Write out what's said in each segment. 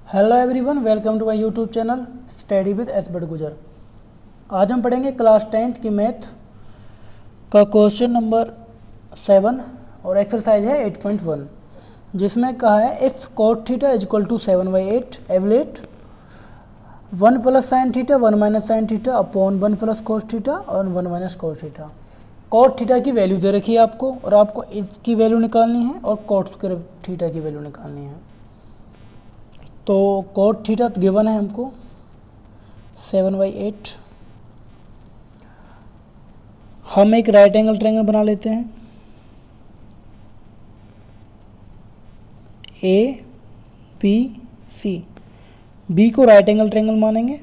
Hello everyone, welcome to my YouTube channel study with S Badgujar. आज हम पढ़ेंगे class 10th की मैथ का क्वेश्चन नंबर 7 और एक्सरसाइज है 8.1, जिसमें कहा है if cot theta is equal to 7/8 evaluate 1 plus sine theta 1 minus sine theta upon 1 plus cos theta और 1 minus cos theta. cot theta की वैल्यू दे रखी है आपको और आपको इसकी वैल्यू निकालनी है और cot थीटा की वैल्यू निकालनी है। तो cot थीटा गिवन है हमको 7/8। हम एक राइट एंगल ट्रायंगल बना लेते हैं ए बी सी। बी को राइट एंगल ट्रायंगल मानेंगे।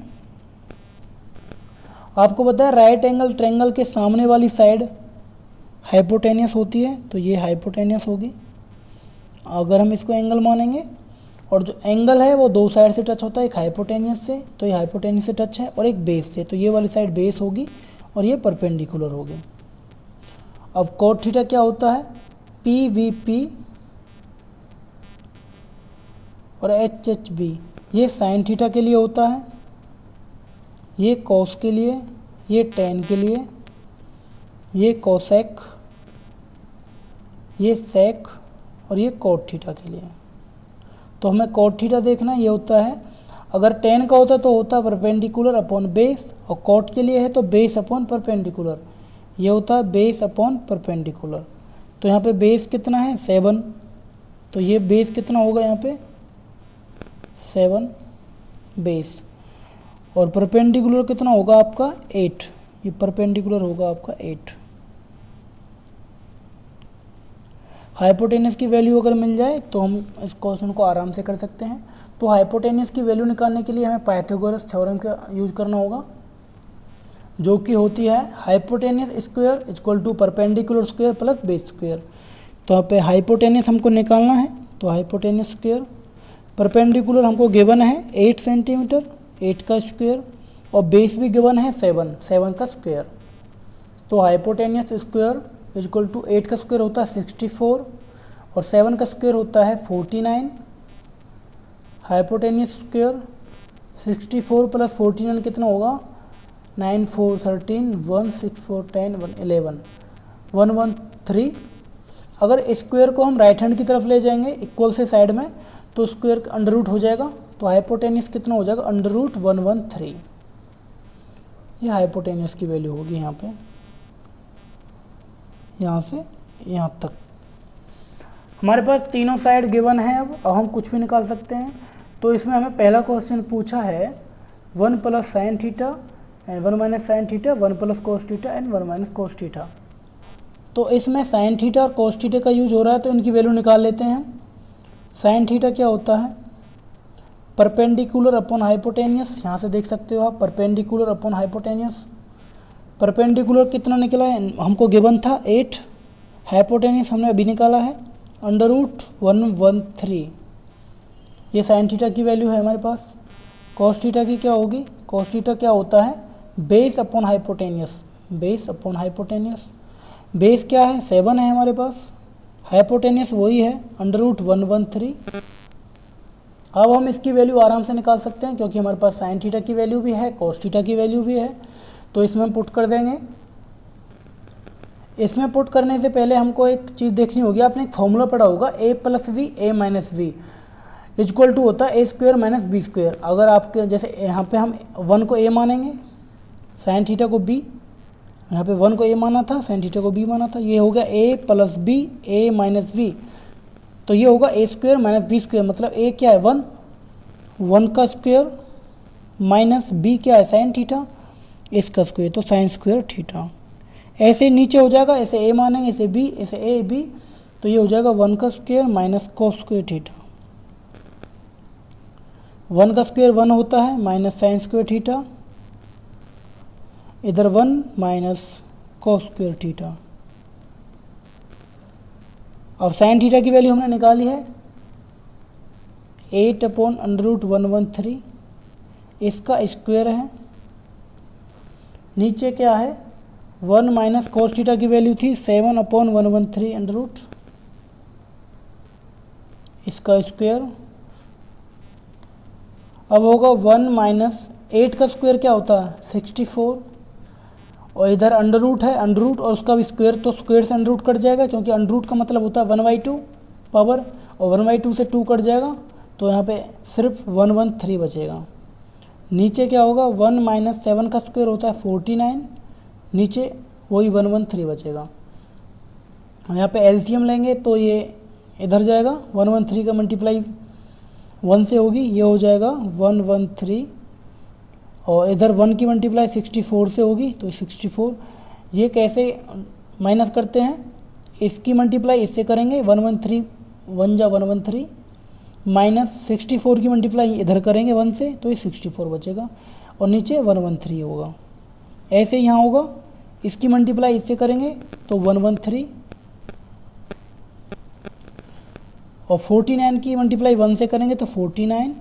आपको पता है राइट एंगल ट्रायंगल के सामने वाली साइड हाइपोटेनियस होती है, तो ये हाइपोटेनियस होगी अगर हम इसको एंगल मानेंगे। और जो एंगल है वो दो साइड से टच होता है, एक हाइपोटेनियस से, तो ये हाइपोटेनियस से टच है, और एक बेस से, तो ये वाली साइड बेस होगी और ये परपेंडिकुलर होगी। अब cot थीटा क्या होता है, पी वी पी और एच एच बी। ये साइन थीटा के लिए होता है, ये कॉस के लिए, ये टेन के लिए, ये कोसेक, ये सेक और ये cot थीटा के लिए। तो हमें cot थीटा देखना, ये होता है अगर टेन का होता तो होता परपेंडिकुलर अपॉन बेस, और cot के लिए है तो बेस अपॉन परपेंडिकुलर। ये होता है बेस अपॉन परपेंडिकुलर। तो यहाँ पे बेस कितना है 7, तो ये बेस कितना होगा यहाँ पे 7 बेस, और परपेंडिकुलर कितना होगा आपका 8, ये परपेंडिकुलर होगा आपका 8। हाइपोटेनियस की वैल्यू अगर मिल जाए तो हम इस क्वेश्चन को आराम से कर सकते हैं। तो हाइपोटेनियस की वैल्यू निकालने के लिए हमें पाइथागोरस थ्योरम का यूज करना होगा, जो कि होती है hypotenuse square equal to perpendicular square plus base square. तो यहाँ पे हाइपोटेनियस हमको निकालना है, तो हाइपोटेनियस स्क्वायर, परपेंडिकुलर हमको गिवन है 8 सेंटीमीटर 8 का स्क्वायर, और बेस भी गिवन है 7 का स्क्वायर। तो हाइपोटेनियस स्क्वायर इक्वल टू 8 का स्क्वायर होता है 64 और 7 का स्क्वायर होता है 49। हाइपोटेनियस स्क्वायर 64 प्लस 49 कितना होगा 9 4 13 1 6 4 10 1 11 113। अगर स्क्वायर को हम राइट हैंड की तरफ ले जाएंगे इक्वल से साइड में, तो स्क्वायर अंडर रूट हो जाएगा, तो हाइपोटेनियस कितना हो जाएगा अंडर रूट 113। ये हाइपोटेनियस की वैल्यू होगी यहाँ पे, यहाँ से यहाँ तक। हमारे पास तीनों साइड गिवन है, अब हम कुछ भी निकाल सकते हैं। तो इसमें हमें पहला क्वेश्चन पूछा है 1 plus sine theta and 1 minus sine theta 1 plus cos theta and 1 minus cos theta. तो इसमें साइन थीटा और कोस थीटा का यूज हो रहा है, तो इनकी वैल्यू निकाल लेते हैं। साइन थीटा क्या होता है परपेंडिकुलर अपॉन हाइपोटेनियस, यहाँ से देख सकते हो आप परपेंडिकुलर अपॉन हाइपोटेनियस। परपेंडिकुलर कितना निकला है हमको गिवन था 8, हाइपोटेनियस हमने अभी निकाला है अंडर रूट 113। ये साइन थीटा की वैल्यू है हमारे पास। कॉस थीटा की क्या होगी, कॉस थीटा क्या होता है base upon hypotenuse, base upon hypotenuse. Base क्या है 7 है हमारे पास, हाइपोटेनियस वही है अंडर रूट 113। अब हम इसकी वैल्यू आराम से निकाल सकते हैं, क्योंकि हमारे पास साइन थीटा की वैल्यू भी है कॉस थीटा की वैल्यू भी है, तो इसमें हम पुट कर देंगे। इसमें पुट करने से पहले हमको एक चीज़ देखनी होगी, आपने एक फॉर्मूला पढ़ा होगा a plus B A minus B equal to होता है A square minus B square. अगर आपके जैसे यहाँ पे हम 1 को a मानेंगे, साइन थीटा को b, यहाँ पे 1 को a माना था, साइन थीटा को b माना था, ये हो गया a plus B A minus B, तो ये होगा A square minus B square. मतलब a क्या है 1 का स्क्वायर माइनस b क्या है साइन थीटा, इसका स्क्वायर, तो साइन स्क्वायर थीटा। ऐसे नीचे हो जाएगा, ऐसे a मानेंगे, ऐसे b, ऐसे a b, तो ये हो जाएगा 1 का square minus cos square theta. 1 का स्क्वायर 1 होता है माइनस साइन स्क्वायर थीटा, इधर 1 माइनस कोस स्क्वायर थीटा। अब साइन थीटा की वैल्यू हमने निकाली है 8 अपॉन अंडर रूट 113, इसका स्क्वायर है। नीचे क्या है 1 माइनस कोस थीटा की वैल्यू थी 7 अपॉन 113 अंडर रूट, इसका स्क्वायर अब होगा 1 माइनस 8 का स्क्वायर क्या होता है 64, और इधर अंडर रूट है, अंडर रूट और उसका भी स्क्वायर, तो स्क्वायर से अंडर रूट कट जाएगा क्योंकि अंडर रूट का मतलब होता है 1/2 पावर, और 1/2 से 2 कट जाएगा, तो यहाँ पे सिर्फ 113 बचेगा। नीचे क्या होगा 1 माइनस 7 का स्क्वायर होता है 49, नीचे वही 113 बचेगा। यहाँ पे एलसीएम लेंगे तो ये इधर जाएगा, 113 का मल्टीप्लाई 1 से होगी, ये हो जाएगा 113, और इधर 1 की मल्टीप्लाई 64 से होगी तो 64। ये कैसे माइनस करते हैं, इसकी मल्टीप्लाई इससे करेंगे 113 1 जा 113, माइनस 64 की मल्टीप्लाई इधर करेंगे 1 से तो ये 64 बचेगा, और नीचे 113 होगा। ऐसे यहाँ होगा, इसकी मल्टीप्लाई इससे करेंगे तो 113, और 49 की मल्टीप्लाई 1 से करेंगे तो 49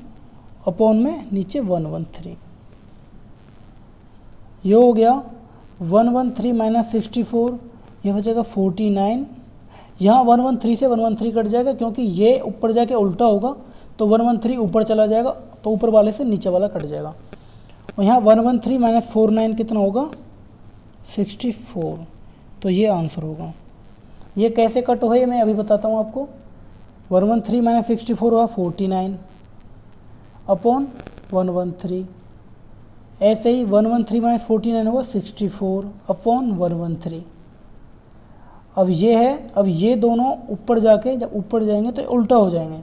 अपॉन में नीचे 113। ये हो गया 113 माइनस 64, ये हो जाएगा 49। यहाँ 113 से 113 कट जाएगा क्योंकि ये ऊपर जाके उल्टा होगा, तो 113 ऊपर चला जाएगा, तो ऊपर वाले से नीचे वाला कट जाएगा। और यहाँ 113 माइनस 49 कितना होगा 64, तो ये आंसर होगा। ये कैसे कट हो मैं अभी बताता हूँ आपको। 113 माइनस 64 हुआ 49 अपॉन 113, ऐसे ही 113 माइनस 49 हुआ 64 अपॉन 113। अब ये है, अब ये दोनों ऊपर जाके जब ऊपर जाएंगे तो उल्टा हो जाएंगे,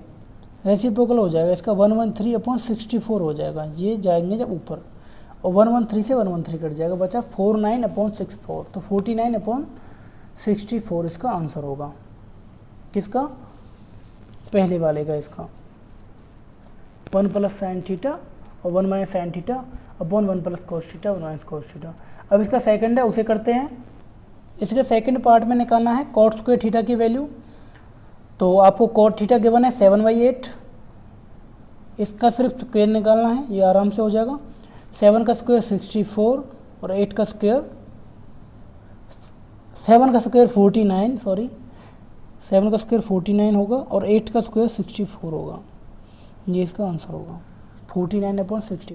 रेसिप्रोकल हो जाएगा, इसका 113 अपॉन 64 हो जाएगा, ये जाएंगे जब ऊपर, और 113 से 113 कट जाएगा, बचा 49 अपॉन 64, तो 49 अपॉन 64 इसका आंसर होगा। किसका, पहले वाले का, इसका 1 प्लस साइन थीटा और 1 minus sine theta upon 1 plus cos theta 1 minus cos theta. अब इसका सेकंड है, उसे करते हैं। इसके सेकंड पार्ट में निकालना है कॉट स्क्वायर थीटा की वैल्यू। तो आपको कॉट थीटा गिवन है 7/8, इसका सिर्फ स्क्वायर निकालना है, ये आराम से हो जाएगा। 7 का स्क्वायर 64 और 8 का स्क्वायर 7 का स्क्वायर 49, सॉरी 7 का स्क्वायर 49 होगा और 8 का स्क्वायर 64 होगा, ये इसका आंसर होगा 49 अपॉन 64।